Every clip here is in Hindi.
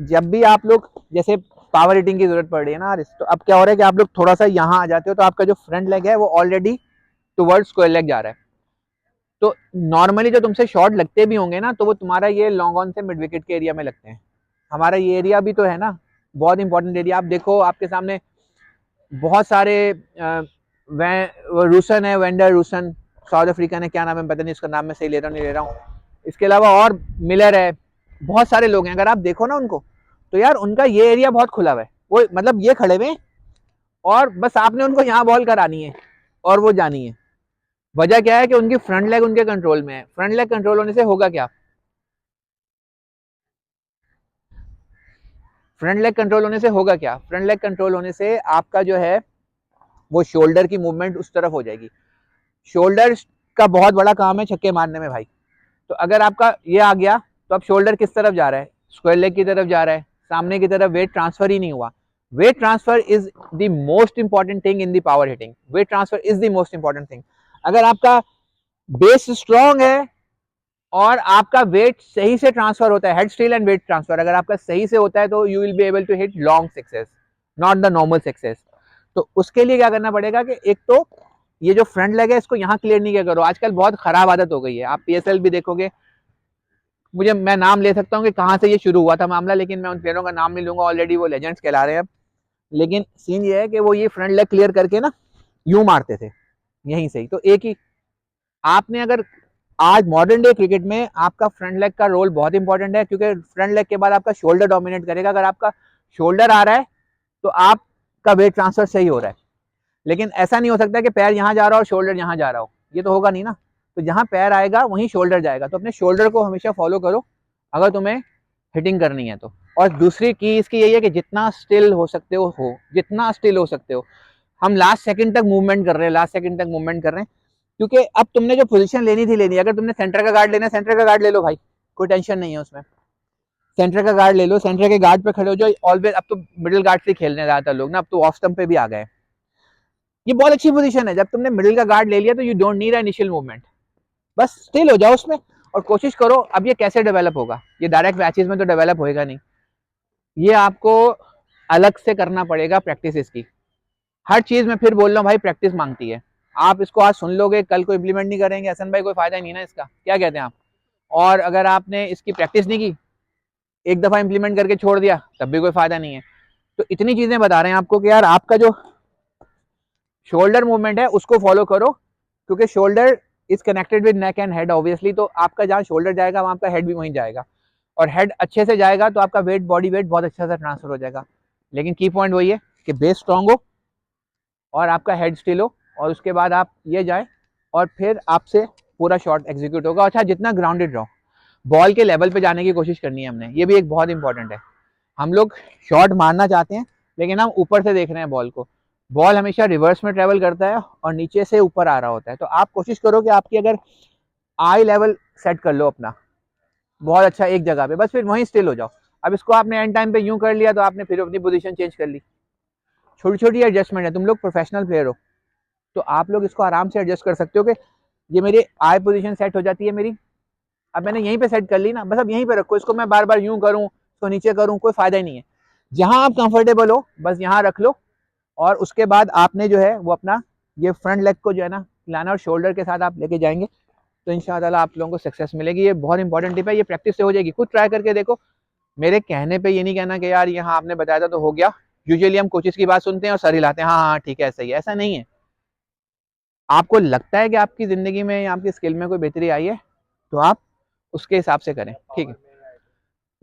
जब भी आप लोग जैसे पावर हिटिंग की जरूरत पड़ रही है ना, तो अब क्या हो रहा है कि आप लोग थोड़ा सा यहाँ आ जाते हो तो आपका जो फ्रंट लेग है वो ऑलरेडी टुवर्ड्स स्क्वायर लेग जा रहा है। तो नॉर्मली जो तुमसे शॉट लगते भी होंगे ना, तो वो तुम्हारा ये लॉन्ग ऑन से मिड विकेट के एरिया में लगते हैं। हमारा ये एरिया भी तो है ना, बहुत इंपॉर्टेंट एरिया। आप देखो आपके सामने बहुत सारे रूसन है, वेंडर रूसन, साउथ अफ्रीकन है, क्या नाम है पता नहीं, उसका नाम मैं सही ले रहा हूँ नहीं ले रहा हूँ। इसके अलावा और मिलर है, बहुत सारे लोग हैं। अगर आप देखो ना उनको, तो यार उनका ये एरिया बहुत खुला हुआ है। वो मतलब ये खड़े हुए और बस आपने उनको यहाँ बॉल करानी है और वो जानी है। वजह क्या है कि उनकी फ्रंट लेग उनके कंट्रोल में है। फ्रंट लेग कंट्रोल होने से होगा क्या, फ्रंट लेग कंट्रोल होने से होगा क्या, फ्रंट लेग कंट्रोल होने से आपका जो है वो शोल्डर की मूवमेंट उस तरफ हो जाएगी। शोल्डर का बहुत बड़ा काम है छक्के मारने में भाई। तो अगर आपका ये आ गया तो अब शोल्डर किस तरफ जा रहा है, स्क्वायर लेग की तरफ जा रहा है, सामने की तरफ वेट ट्रांसफर ही नहीं हुआ। Weight transfer is the most important thing in the power hitting. Weight transfer is the most important thing. अगर आपका बेस स्ट्रॉन्ग है और आपका वेट सही से ट्रांसफर होता है, head still and weight transfer अगर आपका सही से होता है, तो you will be able to hit long sixes, not the normal sixes. तो उसके लिए क्या करना पड़ेगा कि एक तो ये जो फ्रंट लेग है इसको यहाँ क्लियर नहीं किया करो। आजकल बहुत खराब आदत हो गई है, आप पीएसएल भी देखोगे, मैं नाम ले सकता हूँ कि कहाँ से ये शुरू हुआ था मामला, लेकिन मैं उन प्लेयरों का नाम नहीं लूंगा, ऑलरेडी वो लेजेंड्स कहला रहे हैं। लेकिन सीन ये है कि वो ये फ्रंट लेग क्लियर करके ना यूं मारते थे यहीं से ही। तो एक ही आपने अगर आज मॉडर्न डे क्रिकेट में आपका फ्रंट लेग का रोल बहुत इंपॉर्टेंट है, क्योंकि फ्रंट लेग के बाद आपका शोल्डर डोमिनेट करेगा। अगर आपका शोल्डर आ रहा है तो आपका वेट ट्रांसफर सही हो रहा है। लेकिन ऐसा नहीं हो सकता कि पैर यहाँ जा रहा हो और शोल्डर यहाँ जा रहा हो, ये तो होगा नहीं ना। तो जहां पैर आएगा वहीं शोल्डर जाएगा। तो अपने शोल्डर को हमेशा फॉलो करो अगर तुम्हें हिटिंग करनी है तो। और दूसरी की इसकी यही है कि जितना स्टिल हो सकते हो जितना स्टिल हो सकते हो। हम लास्ट सेकंड तक मूवमेंट कर रहे हैं, लास्ट सेकंड तक मूवमेंट कर रहे हैं, क्योंकि अब तुमने जो पोजीशन लेनी थी लेनी। अगर तुमने सेंटर का गार्ड लेना है, सेंटर का गार्ड ले लो भाई, कोई टेंशन नहीं है उसमें। सेंटर का गार्ड ले लो, सेंटर के गार्ड पे खड़े हो जो ऑलवेज। अब तो मिडिल गार्ड से खेलने ज्यादातर लोग ना, अब तो ऑफ स्टंप पे भी आ गए। ये बहुत अच्छी पोजीशन है। जब तुमने मिडिल का गार्ड ले लिया तो you don't need initial movement, बस स्टिल हो जाओ उसमें और कोशिश करो। अब ये कैसे डेवलप होगा, ये डायरेक्ट मैचेस में तो डेवलप होएगा नहीं, ये आपको अलग से करना पड़ेगा प्रैक्टिस इसकी। हर चीज में फिर बोल रहा हूँ भाई, प्रैक्टिस मांगती है। आप इसको आज सुन लोगे, कल को इम्प्लीमेंट नहीं करेंगे हसन भाई, कोई फायदा नहीं ना इसका, क्या कहते हैं आप। और अगर आपने इसकी प्रैक्टिस नहीं की, एक दफा इंप्लीमेंट करके छोड़ दिया, तब भी कोई फायदा नहीं है। तो इतनी चीजें बता रहे हैं आपको कि यार आपका जो शोल्डर मूवमेंट है उसको फॉलो करो, क्योंकि shoulder is connected with neck and head obviously. तो आपका जहाँ शोल्डर जाएगा वहाँ आपका हेड भी वहीं जाएगा, और हेड अच्छे से जाएगा तो आपका वेट, बॉडी वेट बहुत अच्छा से ट्रांसफर हो जाएगा। लेकिन की पॉइंट वही है कि बेस स्ट्रांग हो और आपका हेड स्टिल हो, और उसके बाद आप ये जाए और फिर आपसे पूरा शॉट एग्जीक्यूट होगा। अच्छा, जितना ग्राउंडेड रहो, बॉल के लेवल पे जाने की कोशिश करनी है हमने, ये भी एक बहुत इंपॉर्टेंट है। हम लोग शॉट मारना चाहते हैं लेकिन हम ऊपर से देख रहे हैं बॉल को। बॉल हमेशा रिवर्स में ट्रेवल करता है और नीचे से ऊपर आ रहा होता है। तो आप कोशिश करो कि आपकी अगर आई लेवल सेट कर लो अपना बहुत अच्छा एक जगह पे, बस फिर वहीं स्टिल हो जाओ। अब इसको आपने एंड टाइम पे यूं कर लिया तो आपने फिर अपनी पोजीशन चेंज कर ली। छोटी छोटी एडजस्टमेंट है, तुम लोग प्रोफेशनल प्लेयर हो तो आप लोग इसको आराम से एडजस्ट कर सकते हो कि ये मेरी आई पोजीशन सेट हो जाती है मेरी, अब मैंने यहीं पे सेट कर ली ना, बस अब यहीं पे रखो इसको। मैं बार बार यूं करूं इसको नीचे करूं, कोई फायदा ही नहीं है। जहां आप कंफर्टेबल हो बस यहाँ रख लो, और उसके बाद आपने जो है वो अपना ये फ्रंट लेग को जो है ना लाना और शोल्डर के साथ आप लेके जाएंगे, तो इंशाल्लाह आप लोगों को सक्सेस मिलेगी। ये बहुत इंपॉर्टेंट टिप है, ये प्रैक्टिस से हो जाएगी। खुद ट्राई करके देखो, मेरे कहने पे ये नहीं कहना कि यार यहाँ आपने बताया था तो हो गया। यूजुअली हम कोचेस की बात सुनते हैं और सर हिलाते हैं, हाँ हाँ ठीक है सही है, ऐसा नहीं है। आपको लगता है कि आपकी जिंदगी में या आपकी स्किल में कोई बेहतरी आई है तो आप उसके हिसाब से करें, ठीक है।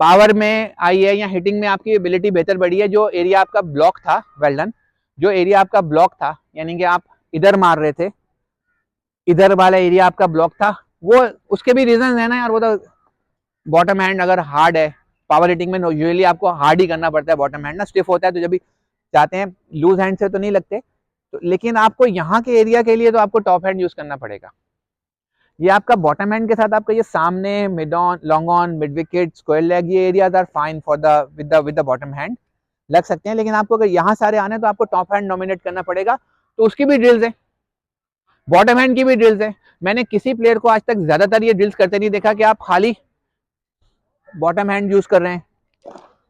पावर में आई है या हिटिंग में आपकी एबिलिटी बेहतर बढ़ी है, जो एरिया आपका ब्लॉक था, वेल डन। जो एरिया आपका ब्लॉक था, यानी कि आप इधर मार रहे थे, इधर वाला एरिया आपका ब्लॉक था, वो उसके भी रीजन है ना यार। वो तो बॉटम हैंड अगर हार्ड है, पावर हिटिंग में यूजुअली आपको हार्ड ही करना पड़ता है। बॉटम हैंड ना स्टिफ होता है, तो जब भी चाहते हैं लूज हैंड से तो नहीं लगते। तो लेकिन आपको यहाँ के एरिया के लिए तो आपको टॉप हैंड यूज करना पड़ेगा। ये आपका बॉटम हैंड के साथ आपका ये सामने, mid on, long on, mid wicket, square leg, ये areas are fine for the with the bottom hand, लग सकते हैं। लेकिन आपको अगर यहाँ सारे आने तो आपको टॉप हैंड नॉमिनेट करना पड़ेगा। तो उसकी भी ड्रिल्स है, बॉटम हैंड की भी ड्रिल्स है। मैंने किसी प्लेयर को आज तक ज्यादातर ये ड्रिल्स करते नहीं देखा कि आप खाली बॉटम हैंड यूज कर रहे हैं।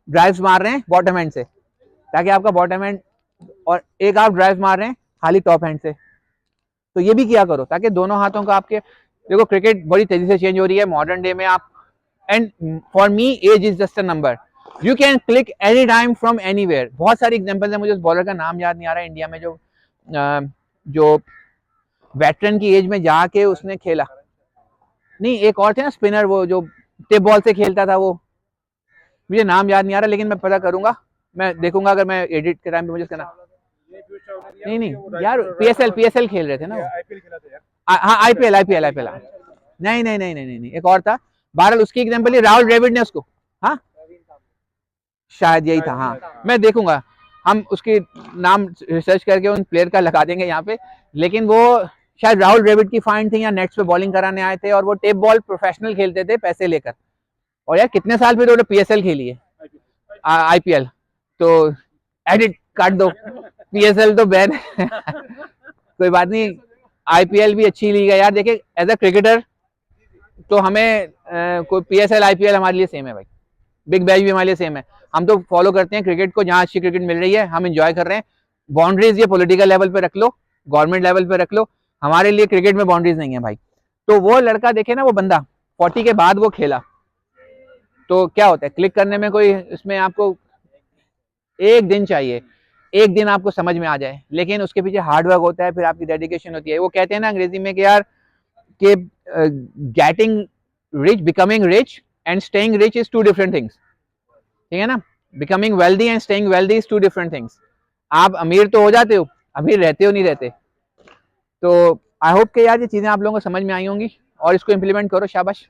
ड्राइव्स मार रहे हैं बॉटम हैंड से, ताकि आपका बॉटम हैंड, और एक आप ड्राइव मार रहे हैं खाली टॉप हैंड से। तो ये भी किया करो ताकि दोनों हाथों का आपके, देखो क्रिकेट बड़ी तेजी से चेंज हो रही है मॉडर्न डे में आप, and for me age is just a number, you can click any time from anywhere. बहुत सारी एग्जांपल्स है, मुझे उस बॉलर का नाम याद नहीं आ रहा है इंडिया में जो वेटरन की एज में जाके उसने खेला, नहीं एक और थे ना स्पिनर, वो जो टिप बॉल से खेलता था, वो मुझे नाम याद नहीं आ रहा, लेकिन मैं पता करूंगा, मैं देखूंगा अगर मैं एडिट के टाइम पे मुझे उसका नाम, नहीं यार पीएसएल खेल रहे थे ना, हाँ आईपीएल, नहीं, एक और था, बहरहाल उसकी एग्जांपल ही राहुल द्रविड़ ने उसको, हाँ शायद यही था, हाँ मैं देखूंगा, हम उसकी नाम रिसर्च करके उन प्लेयर का लगा देंगे यहाँ पे, लेकिन वो शायद राहुल द्रविड़ की फाइंड थी या नेट्स पे बॉलिंग कराने आए थे, और वो टेप बॉल प्रोफेशनल खेलते थे पैसे लेकर, और यार कितने साल फिर उन्होंने पीएसएल खेली है, आईपीएल, तो एडिट काट दो, पीएसएल तो बैन है कोई बात नहीं, आईपीएल भी अच्छी लीग है यार, देखिए एज अ क्रिकेटर तो हमें कोई पीएसएल आईपीएल हमारे लिए सेम है भाई, बिग बैश भी हमारे लिए सेम है, हम तो फॉलो करते हैं क्रिकेट को, जहां अच्छी क्रिकेट मिल रही है हम एंजॉय कर रहे हैं, बाउंड्रीज ये पॉलिटिकल लेवल पे रख लो, गवर्नमेंट लेवल पे रख लो, हमारे लिए क्रिकेट में बाउंड्रीज नहीं है भाई। तो वो लड़का देखे ना, वो बंदा 40 के बाद वो खेला, तो क्या होता है क्लिक करने में कोई, इसमें आपको एक दिन चाहिए, एक दिन आपको समझ में आ जाए, लेकिन उसके पीछे हार्डवर्क होता है, फिर आपकी डेडिकेशन होती है। वो कहते हैं ना अंग्रेजी में कि यार कि getting rich, becoming rich and staying rich is two different things, ठीक है ना, becoming wealthy and staying wealthy is two different things. आप अमीर तो हो जाते हो, अमीर रहते हो नहीं रहते। तो आई होप कि यार ये चीजें आप लोगों को समझ में आई होंगी और इसको इम्प्लीमेंट करो, शाबाश।